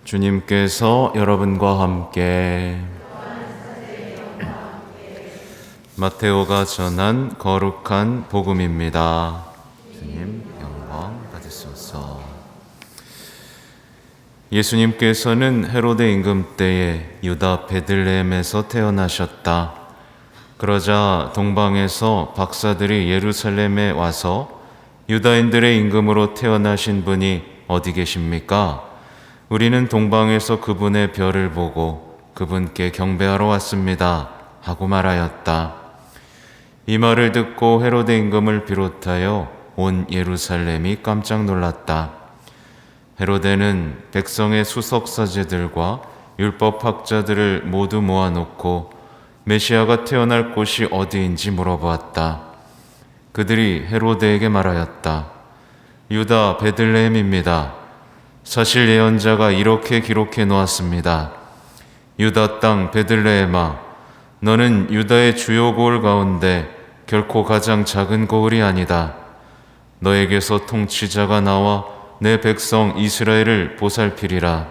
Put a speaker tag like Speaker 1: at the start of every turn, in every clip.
Speaker 1: 주님께서 여러분과 함께 마테오가 전한 거룩한 복음입니다. 주님 영광 받으소서. 예수님께서는 헤로데 임금 때에 유다 베들레헴에서 태어나셨다. 그러자 동방에서 박사들이 예루살렘에 와서 유다인들의 임금으로 태어나신 분이 어디 계십니까? 우리는 동방에서 그분의 별을 보고 그분께 경배하러 왔습니다 하고 말하였다. 이 말을 듣고 헤로데 임금을 비롯하여 온 예루살렘이 깜짝 놀랐다. 헤로데는 백성의 수석 사제들과 율법학자들을 모두 모아놓고 메시아가 태어날 곳이 어디인지 물어보았다. 그들이 헤로데에게 말하였다. 유다 베들레헴입니다. 사실 예언자가 이렇게 기록해 놓았습니다. 유다 땅 베들레헴아, 너는 유다의 주요 고을 가운데 결코 가장 작은 고을이 아니다. 너에게서 통치자가 나와 내 백성 이스라엘을 보살피리라.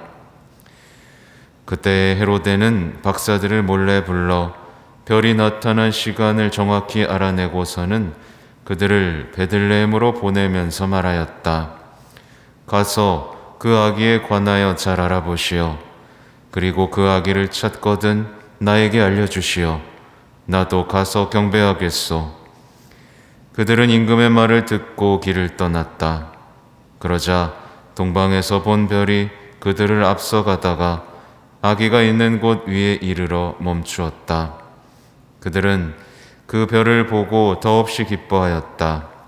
Speaker 1: 그때 헤로데는 박사들을 몰래 불러 별이 나타난 시간을 정확히 알아내고서는 그들을 베들레헴으로 보내면서 말하였다. 가서 그 아기에 관하여 잘 알아보시오. 그리고 그 아기를 찾거든 나에게 알려주시오. 나도 가서 경배하겠소. 그들은 임금의 말을 듣고 길을 떠났다. 그러자 동방에서 본 별이 그들을 앞서가다가 아기가 있는 곳 위에 이르러 멈추었다. 그들은 그 별을 보고 더없이 기뻐하였다.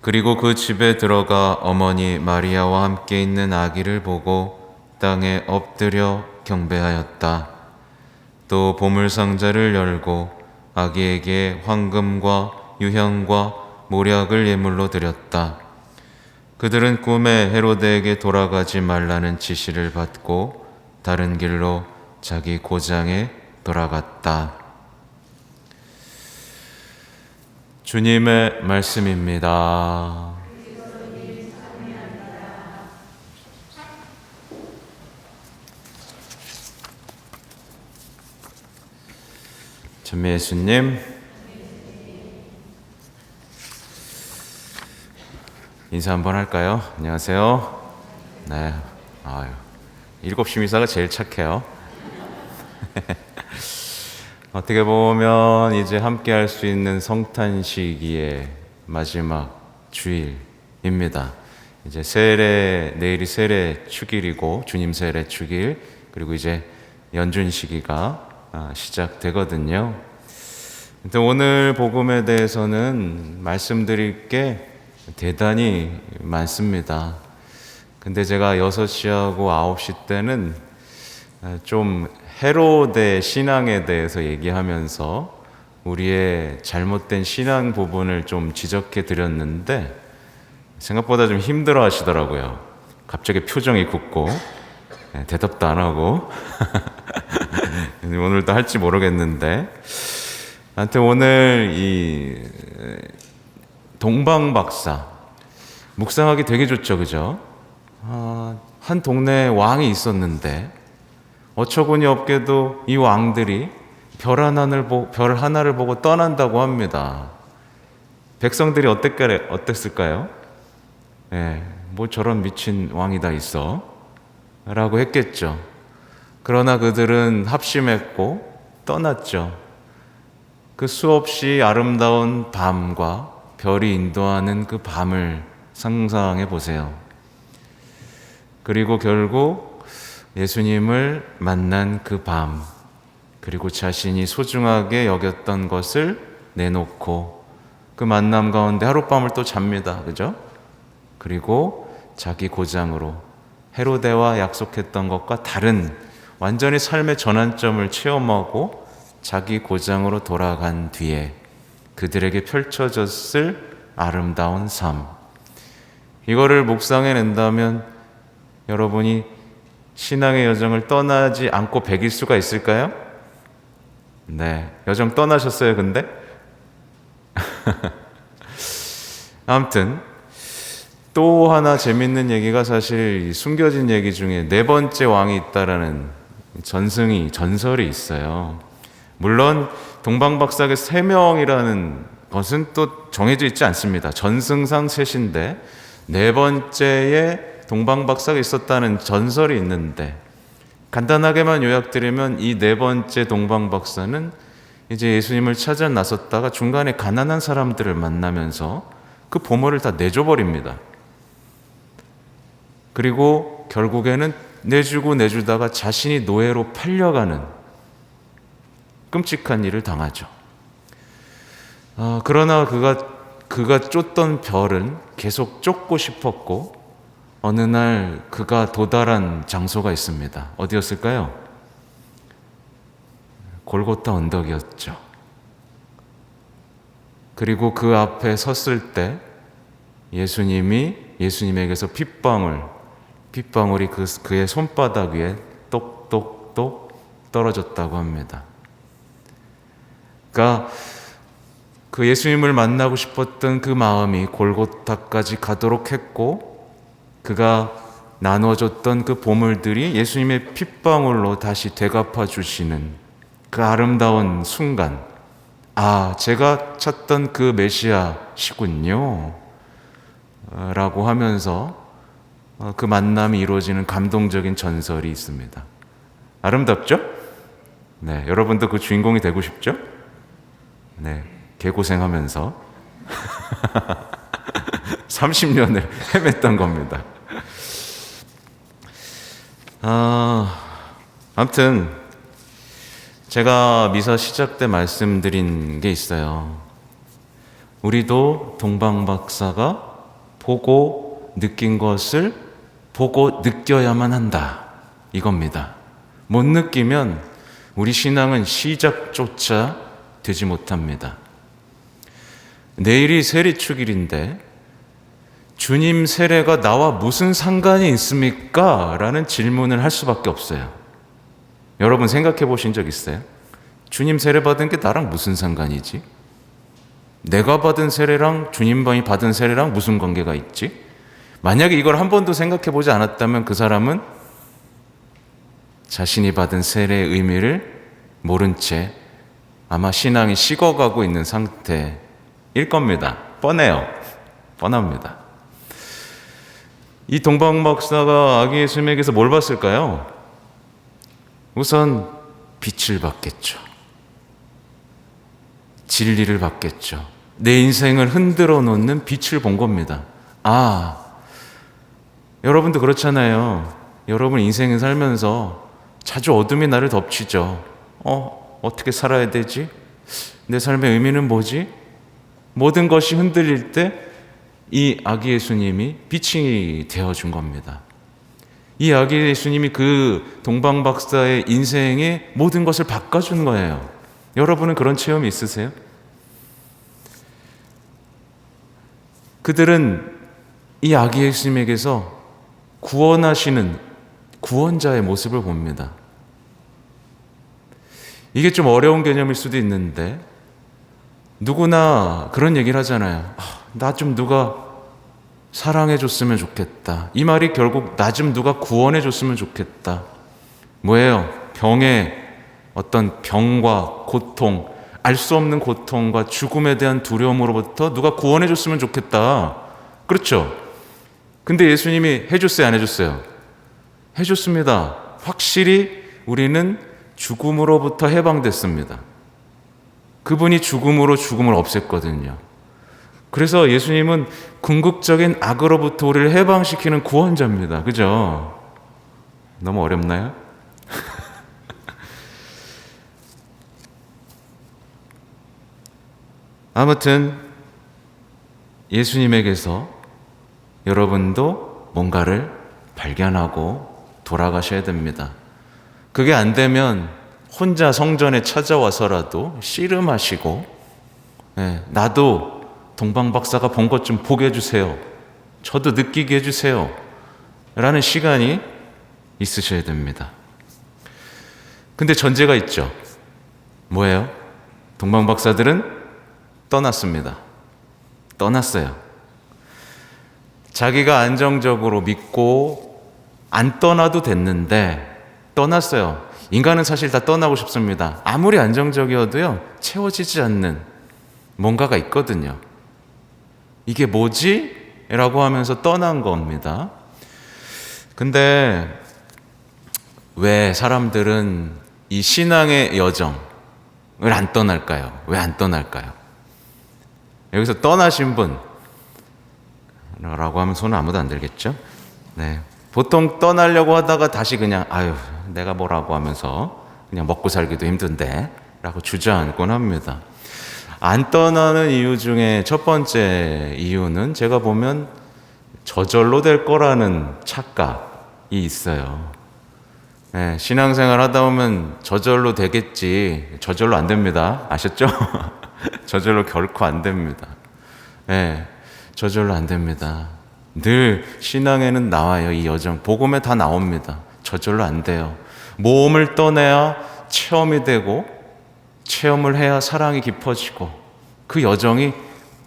Speaker 1: 그리고 그 집에 들어가 어머니 마리아와 함께 있는 아기를 보고 땅에 엎드려 경배하였다. 또 보물상자를 열고 아기에게 황금과 유향과 모략을 예물로 드렸다. 그들은 꿈에 헤로데에게 돌아가지 말라는 지시를 받고 다른 길로 자기 고장에 돌아갔다. 주님의 말씀입니다. 전 예수님, 인사 한번 할까요? 안녕하세요. 네, 7시 미사가 제일 착해요. 어떻게 보면 이제 함께 할 수 있는 성탄 시기의 마지막 주일입니다. 이제 내일이 세례 축일이고 주님 세례 축일, 그리고 이제 연준 시기가 시작되거든요. 근데 오늘 복음에 대해서는 말씀드릴 게 대단히 많습니다. 근데 제가 6시하고 9시 때는 좀 헤로데 신앙에 대해서 얘기하면서 우리의 잘못된 신앙 부분을 좀 지적해 드렸는데 생각보다 좀 힘들어 하시더라고요. 갑자기 표정이 굳고 대답도 안 하고 오늘도 할지 모르겠는데, 하여튼 오늘 이 동방박사 묵상하기 되게 좋죠, 그죠? 한 동네에 왕이 있었는데 어처구니 없게도 이 왕들이 별 하나를 보고 떠난다고 합니다. 백성들이 어땠을까요? 뭐 저런 미친 왕이 다 있어 라고 했겠죠. 그러나 그들은 합심했고 떠났죠. 그 수없이 아름다운 밤과 별이 인도하는 그 밤을 상상해 보세요. 그리고 결국 예수님을 만난 그 밤, 그리고 자신이 소중하게 여겼던 것을 내놓고 그 만남 가운데 하룻밤을 또 잡니다. 그죠? 그리고 자기 고장으로 헤로데와 약속했던 것과 다른 완전히 삶의 전환점을 체험하고 자기 고장으로 돌아간 뒤에 그들에게 펼쳐졌을 아름다운 삶, 이거를 묵상해낸다면 여러분이 신앙의 여정을 떠나지 않고 배길 수가 있을까요? 네, 여정 떠나셨어요, 근데? 아무튼 또 하나 재밌는 얘기가 사실 이 숨겨진 얘기 중에 네 번째 왕이 있다라는 전설이 있어요. 물론 동방박사의 세 명이라는 것은 또 정해져 있지 않습니다. 전승상 셋인데 네 번째에 동방박사가 있었다는 전설이 있는데, 간단하게만 요약드리면 이 네 번째 동방박사는 이제 예수님을 찾아 나섰다가 중간에 가난한 사람들을 만나면서 그 보물을 다 내줘버립니다. 그리고 결국에는 내주다가 자신이 노예로 팔려가는 끔찍한 일을 당하죠. 그러나 그가 쫓던 별은 계속 쫓고 싶었고, 어느 날 그가 도달한 장소가 있습니다. 어디였을까요? 골고타 언덕이었죠. 그리고 그 앞에 섰을 때 예수님에게서 핏방울이 그의 손바닥 위에 똑똑똑 떨어졌다고 합니다. 그러니까 그 예수님을 만나고 싶었던 그 마음이 골고타까지 가도록 했고, 그가 나눠줬던 그 보물들이 예수님의 핏방울로 다시 되갚아 주시는 그 아름다운 순간, 제가 찾던 그 메시아시군요 라고 하면서 그 만남이 이루어지는 감동적인 전설이 있습니다. 아름답죠? 네, 여러분도 그 주인공이 되고 싶죠? 네, 개고생하면서 30년을 헤맸던 겁니다. 아무튼 제가 미사 시작 때 말씀드린 게 있어요. 우리도 동방박사가 보고 느낀 것을 보고 느껴야만 한다, 이겁니다. 못 느끼면 우리 신앙은 시작조차 되지 못합니다. 내일이 세리축일인데 주님 세례가 나와 무슨 상관이 있습니까? 라는 질문을 할 수밖에 없어요. 여러분 생각해 보신 적 있어요? 주님 세례 받은 게 나랑 무슨 상관이지? 내가 받은 세례랑 주님이 받은 세례랑 무슨 관계가 있지? 만약에 이걸 한 번도 생각해 보지 않았다면 그 사람은 자신이 받은 세례의 의미를 모른 채 아마 신앙이 식어가고 있는 상태일 겁니다. 뻔합니다. 이 동방박사가 아기 예수님에게서 뭘 봤을까요? 우선 빛을 봤겠죠. 진리를 봤겠죠. 내 인생을 흔들어 놓는 빛을 본 겁니다. 여러분도 그렇잖아요. 여러분 인생을 살면서 자주 어둠이 나를 덮치죠. 어떻게 살아야 되지? 내 삶의 의미는 뭐지? 모든 것이 흔들릴 때 이 아기 예수님이 빛이 되어준 겁니다. 이 아기 예수님이 그 동방박사의 인생의 모든 것을 바꿔준 거예요. 여러분은 그런 체험이 있으세요? 그들은 이 아기 예수님에게서 구원하시는 구원자의 모습을 봅니다. 이게 좀 어려운 개념일 수도 있는데, 누구나 그런 얘기를 하잖아요. 나 좀 누가 사랑해 줬으면 좋겠다. 이 말이 결국 나 좀 누가 구원해 줬으면 좋겠다. 뭐예요? 어떤 병과 고통, 알 수 없는 고통과 죽음에 대한 두려움으로부터 누가 구원해 줬으면 좋겠다. 그렇죠? 근데 예수님이 해줬어요, 안 해줬어요? 해줬습니다. 확실히 우리는 죽음으로부터 해방됐습니다. 그분이 죽음으로 죽음을 없앴거든요. 그래서 예수님은 궁극적인 악으로부터 우리를 해방시키는 구원자입니다. 그죠? 너무 어렵나요? 아무튼 예수님에게서 여러분도 뭔가를 발견하고 돌아가셔야 됩니다. 그게 안 되면 혼자 성전에 찾아와서라도 씨름하시고, 나도 동방박사가 본 것 좀 보게 해주세요, 저도 느끼게 해주세요 라는 시간이 있으셔야 됩니다. 근데 전제가 있죠. 뭐예요? 동방박사들은 떠났습니다. 떠났어요. 자기가 안정적으로 믿고 안 떠나도 됐는데 떠났어요. 인간은 사실 다 떠나고 싶습니다. 아무리 안정적이어도요, 채워지지 않는 뭔가가 있거든요. 이게 뭐지? 라고 하면서 떠난 겁니다. 근데 왜 사람들은 이 신앙의 여정을 안 떠날까요? 왜 안 떠날까요? 여기서 떠나신 분 라고 하면 손은 아무도 안 들겠죠? 네. 보통 떠나려고 하다가 다시 그냥 아유 내가 뭐라고 하면서 그냥 먹고 살기도 힘든데 라고 주저앉곤 합니다. 안 떠나는 이유 중에 첫 번째 이유는 제가 보면 저절로 될 거라는 착각이 있어요. 네, 신앙생활 하다 보면 저절로 되겠지. 저절로 안 됩니다. 아셨죠? 저절로 결코 안 됩니다. 네, 저절로 안 됩니다. 늘 신앙에는 나와요. 이 여정 복음에 다 나옵니다. 저절로 안 돼요. 모험을 떠내야 체험이 되고 체험을 해야 사랑이 깊어지고 그 여정이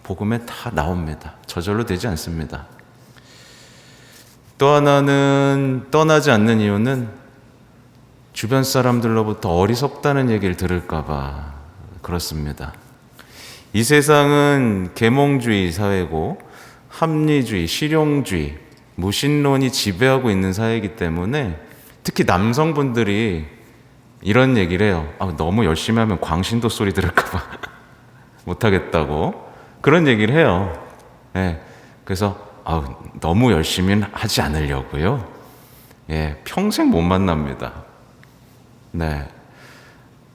Speaker 1: 복음에 다 나옵니다. 저절로 되지 않습니다. 또 하나는 떠나지 않는 이유는 주변 사람들로부터 어리석다는 얘기를 들을까 봐 그렇습니다. 이 세상은 계몽주의 사회고 합리주의, 실용주의, 무신론이 지배하고 있는 사회이기 때문에 특히 남성분들이 이런 얘기를 해요. 너무 열심히 하면 광신도 소리 들을까 봐 못하겠다고 그런 얘기를 해요. 네, 그래서 너무 열심히는 하지 않으려고요. 예, 평생 못 만납니다. 네,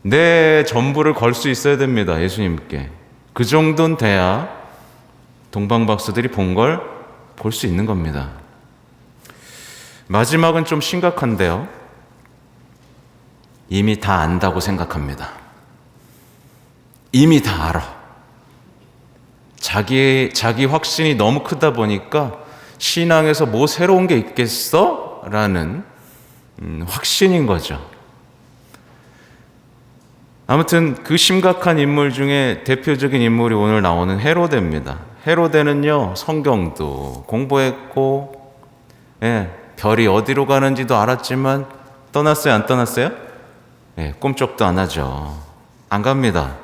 Speaker 1: 내 전부를 걸 수 있어야 됩니다. 예수님께. 그 정도는 돼야 동방박사들이 본 걸 볼 수 있는 겁니다. 마지막은 좀 심각한데요. 이미 다 안다고 생각합니다. 이미 다 알아. 자기 확신이 너무 크다 보니까 신앙에서 뭐 새로운 게 있겠어? 라는 확신인 거죠. 아무튼 그 심각한 인물 중에 대표적인 인물이 오늘 나오는 헤로데입니다. 헤로데는요, 성경도 공부했고, 예, 별이 어디로 가는지도 알았지만 떠났어요, 안 떠났어요? 예, 꿈쩍도 안 하죠. 안 갑니다.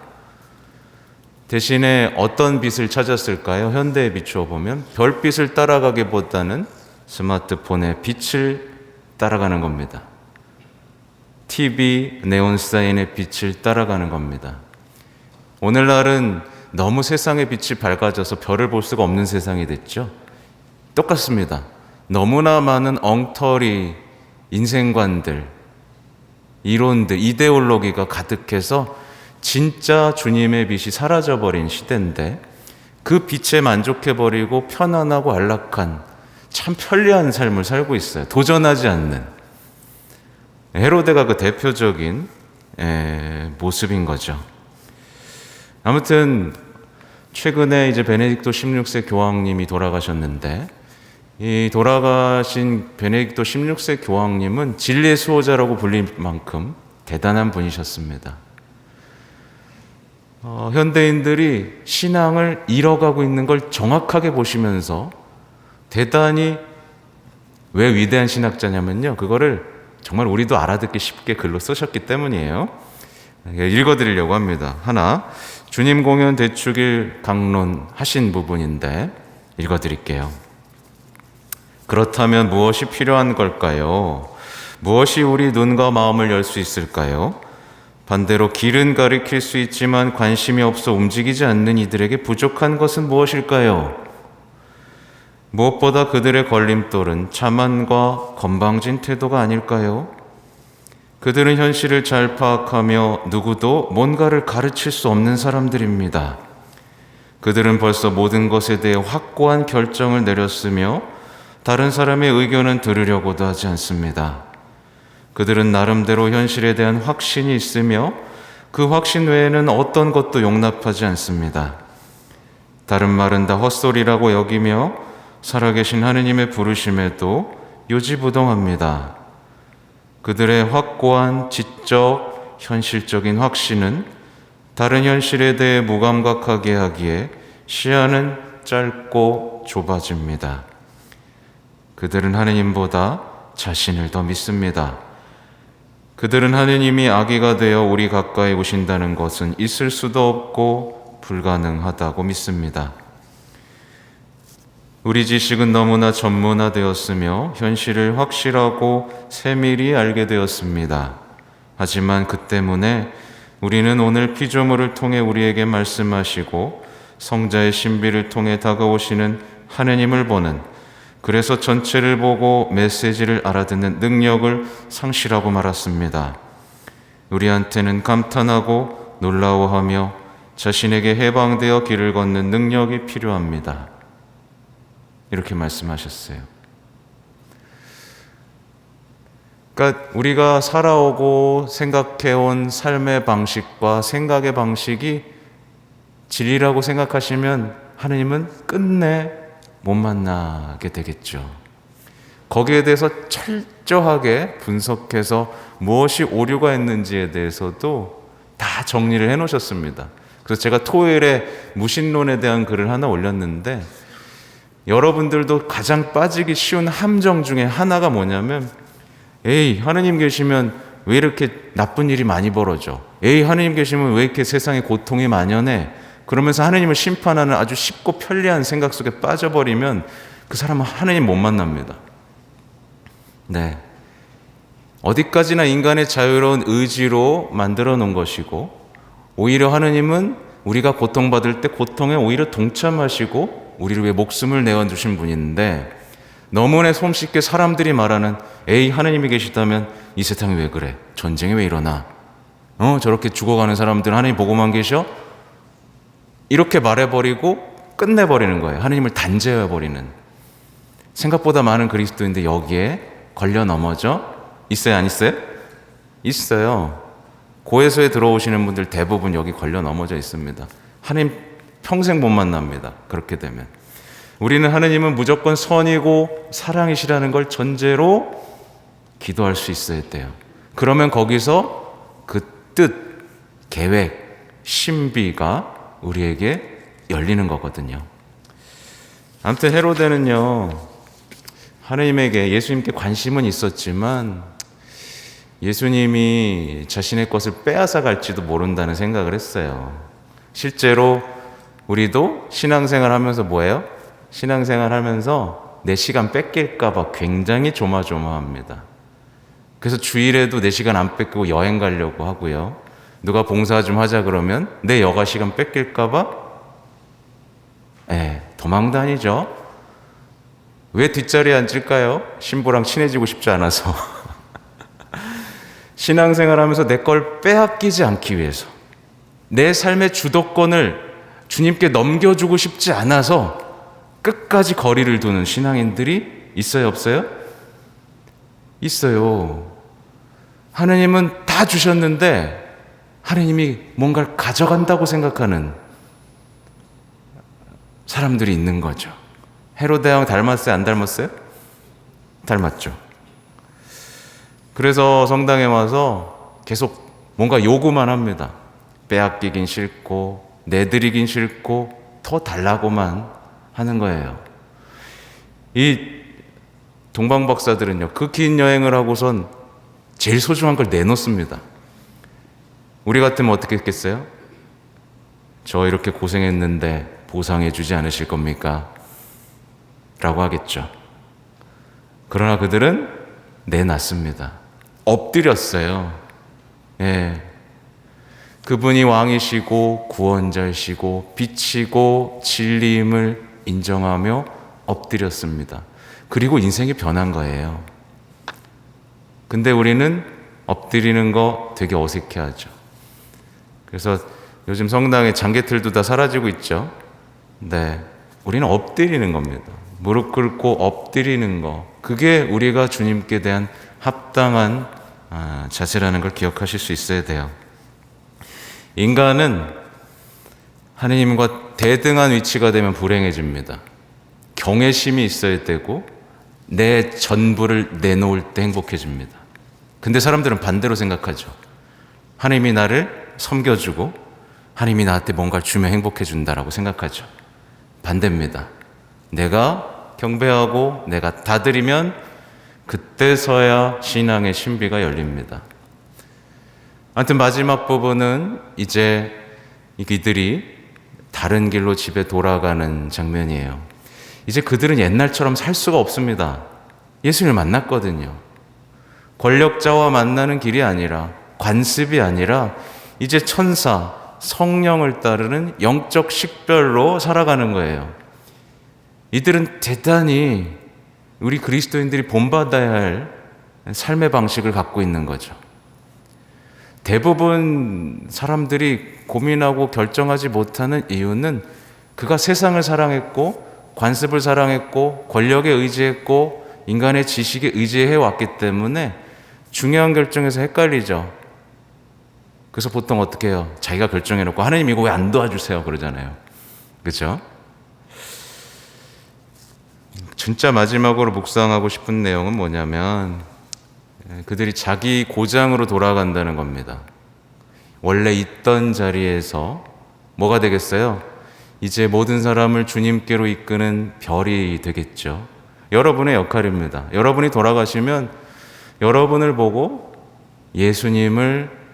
Speaker 1: 대신에 어떤 빛을 찾았을까요? 현대에 비추어 보면 별빛을 따라가기보다는 스마트폰의 빛을 따라가는 겁니다. TV, 네온사인의 빛을 따라가는 겁니다. 오늘날은 너무 세상의 빛이 밝아져서 별을 볼 수가 없는 세상이 됐죠. 똑같습니다. 너무나 많은 엉터리, 인생관들, 이론들, 이데올로기가 가득해서 진짜 주님의 빛이 사라져버린 시대인데 그 빛에 만족해버리고 편안하고 안락한 참 편리한 삶을 살고 있어요. 도전하지 않는. 헤로데가 그 대표적인 모습인 거죠. 아무튼 최근에 이제 베네딕토 16세 교황님이 돌아가셨는데 이 돌아가신 베네딕토 16세 교황님은 진리의 수호자라고 불릴 만큼 대단한 분이셨습니다. 현대인들이 신앙을 잃어가고 있는 걸 정확하게 보시면서 대단히 왜 위대한 신학자냐면요, 그거를 정말 우리도 알아듣기 쉽게 글로 쓰셨기 때문이에요. 읽어드리려고 합니다. 하나, 주님 공연 대축일 강론 하신 부분인데 읽어드릴게요. 그렇다면 무엇이 필요한 걸까요? 무엇이 우리 눈과 마음을 열 수 있을까요? 반대로 길은 가리킬 수 있지만 관심이 없어 움직이지 않는 이들에게 부족한 것은 무엇일까요? 무엇보다 그들의 걸림돌은 자만과 건방진 태도가 아닐까요? 그들은 현실을 잘 파악하며 누구도 뭔가를 가르칠 수 없는 사람들입니다. 그들은 벌써 모든 것에 대해 확고한 결정을 내렸으며 다른 사람의 의견은 들으려고도 하지 않습니다. 그들은 나름대로 현실에 대한 확신이 있으며 그 확신 외에는 어떤 것도 용납하지 않습니다. 다른 말은 다 헛소리라고 여기며 살아계신 하느님의 부르심에도 요지부동합니다. 그들의 확고한 지적, 현실적인 확신은 다른 현실에 대해 무감각하게 하기에 시야는 짧고 좁아집니다. 그들은 하느님보다 자신을 더 믿습니다. 그들은 하느님이 아기가 되어 우리 가까이 오신다는 것은 있을 수도 없고 불가능하다고 믿습니다. 우리 지식은 너무나 전문화되었으며 현실을 확실하고 세밀히 알게 되었습니다. 하지만 그 때문에 우리는 오늘 피조물을 통해 우리에게 말씀하시고 성자의 신비를 통해 다가오시는 하느님을 보는, 그래서 전체를 보고 메시지를 알아듣는 능력을 상실하고 말았습니다. 우리한테는 감탄하고 놀라워하며 자신에게 해방되어 길을 걷는 능력이 필요합니다. 이렇게 말씀하셨어요. 그러니까 우리가 살아오고 생각해온 삶의 방식과 생각의 방식이 진리라고 생각하시면 하느님은 끝내 못 만나게 되겠죠. 거기에 대해서 철저하게 분석해서 무엇이 오류가 있는지에 대해서도 다 정리를 해놓으셨습니다. 그래서 제가 토요일에 무신론에 대한 글을 하나 올렸는데, 여러분들도 가장 빠지기 쉬운 함정 중에 하나가 뭐냐면, 에이, 하느님 계시면 왜 이렇게 나쁜 일이 많이 벌어져? 에이, 하느님 계시면 왜 이렇게 세상에 고통이 만연해? 그러면서 하느님을 심판하는 아주 쉽고 편리한 생각 속에 빠져버리면 그 사람은 하느님 못 만납니다. 네. 어디까지나 인간의 자유로운 의지로 만들어 놓은 것이고, 오히려 하느님은 우리가 고통받을 때 고통에 오히려 동참하시고 우리를 위해 목숨을 내어주신 분인데, 너무나 손쉽게 사람들이 말하는 에이, 하느님이 계시다면 이 세상이 왜 그래? 전쟁이 왜 일어나? 저렇게 죽어가는 사람들은 하느님 보고만 계셔? 이렇게 말해버리고 끝내버리는 거예요. 하느님을 단죄해버리는. 생각보다 많은 그리스도인들 여기에 걸려 넘어져 있어요, 안 있어요? 있어요. 고해소에 들어오시는 분들 대부분 여기 걸려 넘어져 있습니다. 하느님 평생 못 만납니다. 그렇게 되면. 우리는 하느님은 무조건 선이고 사랑이시라는 걸 전제로 기도할 수 있어야 돼요. 그러면 거기서 그 뜻, 계획, 신비가 우리에게 열리는 거거든요. 아무튼 헤로데는요, 하느님에게, 예수님께 관심은 있었지만 예수님이 자신의 것을 빼앗아 갈지도 모른다는 생각을 했어요. 실제로 우리도 신앙생활 하면서 뭐예요? 신앙생활 하면서 내 시간 뺏길까 봐 굉장히 조마조마합니다. 그래서 주일에도 내 시간 안 뺏기고 여행 가려고 하고요. 누가 봉사 좀 하자 그러면 내 여가 시간 뺏길까 봐 도망 다니죠. 왜 뒷자리에 앉을까요? 신부랑 친해지고 싶지 않아서. 신앙생활 하면서 내 걸 빼앗기지 않기 위해서, 내 삶의 주도권을 주님께 넘겨주고 싶지 않아서 끝까지 거리를 두는 신앙인들이 있어요, 없어요? 있어요. 하느님은 다 주셨는데 하느님이 뭔가를 가져간다고 생각하는 사람들이 있는 거죠. 헤로데 왕 닮았어요, 안 닮았어요? 닮았죠. 그래서 성당에 와서 계속 뭔가 요구만 합니다. 빼앗기긴 싫고 내드리긴 싫고 더 달라고만 하는 거예요. 이 동방 박사들은요, 그 긴 여행을 하고선 제일 소중한 걸 내놓습니다. 우리 같으면 어떻게 했겠어요? 저 이렇게 고생했는데 보상해 주지 않으실 겁니까? 라고 하겠죠. 그러나 그들은 내놨습니다. 엎드렸어요. 그분이 왕이시고 구원자이시고 빛이고 진리임을 인정하며 엎드렸습니다. 그리고 인생이 변한 거예요. 근데 우리는 엎드리는 거 되게 어색해하죠. 그래서 요즘 성당에 장개틀도 다 사라지고 있죠. 네, 우리는 엎드리는 겁니다. 무릎 꿇고 엎드리는 거, 그게 우리가 주님께 대한 합당한 자세라는 걸 기억하실 수 있어야 돼요. 인간은 하느님과 대등한 위치가 되면 불행해집니다. 경외심이 있어야 되고 내 전부를 내놓을 때 행복해집니다. 근데 사람들은 반대로 생각하죠. 하느님이 나를 섬겨주고 하느님이 나한테 뭔가를 주면 행복해준다라고 생각하죠. 반대입니다. 내가 경배하고 내가 다 드리면 그때서야 신앙의 신비가 열립니다. 아무튼 마지막 부분은 이제 이들이 다른 길로 집에 돌아가는 장면이에요. 이제 그들은 옛날처럼 살 수가 없습니다. 예수님을 만났거든요. 권력자와 만나는 길이 아니라, 관습이 아니라 이제 천사, 성령을 따르는 영적 식별로 살아가는 거예요. 이들은 대단히 우리 그리스도인들이 본받아야 할 삶의 방식을 갖고 있는 거죠. 대부분 사람들이 고민하고 결정하지 못하는 이유는 그가 세상을 사랑했고 관습을 사랑했고 권력에 의지했고 인간의 지식에 의지해 왔기 때문에 중요한 결정에서 헷갈리죠. 그래서 보통 어떻게 해요? 자기가 결정해놓고 하나님 이거 왜 안 도와주세요? 그러잖아요. 그렇죠? 진짜 마지막으로 묵상하고 싶은 내용은 뭐냐면 그들이 자기 고장으로 돌아간다는 겁니다. 원래 있던 자리에서 뭐가 되겠어요? 이제 모든 사람을 주님께로 이끄는 별이 되겠죠. 여러분의 역할입니다. 여러분이 돌아가시면 여러분을 보고 예수님을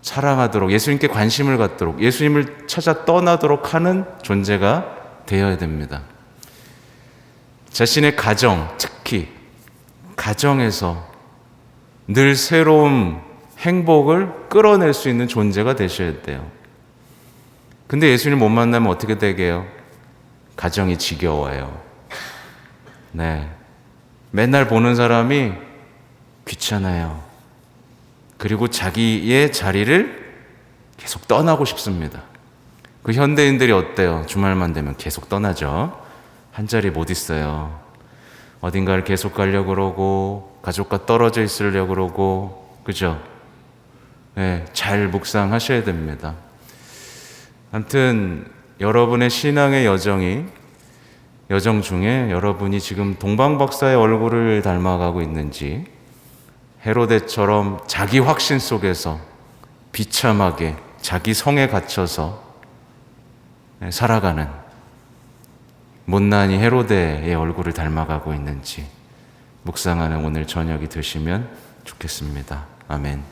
Speaker 1: 사랑하도록, 예수님께 관심을 갖도록, 예수님을 찾아 떠나도록 하는 존재가 되어야 됩니다. 자신의 가정, 특히 가정에서 늘 새로운 행복을 끌어낼 수 있는 존재가 되셔야 돼요. 근데 예수님 못 만나면 어떻게 되게요? 가정이 지겨워요. 네. 맨날 보는 사람이 귀찮아요. 그리고 자기의 자리를 계속 떠나고 싶습니다. 그 현대인들이 어때요? 주말만 되면 계속 떠나죠. 한 자리 못 있어요. 어딘가를 계속 가려고 그러고 가족과 떨어져 있으려고 그러고, 그죠? 네, 잘 묵상하셔야 됩니다. 아무튼 여러분의 신앙의 여정 중에 여러분이 지금 동방박사의 얼굴을 닮아가고 있는지, 헤로데처럼 자기 확신 속에서 비참하게 자기 성에 갇혀서 살아가는 못난이 헤로데의 얼굴을 닮아가고 있는지 묵상하는 오늘 저녁이 되시면 좋겠습니다. 아멘.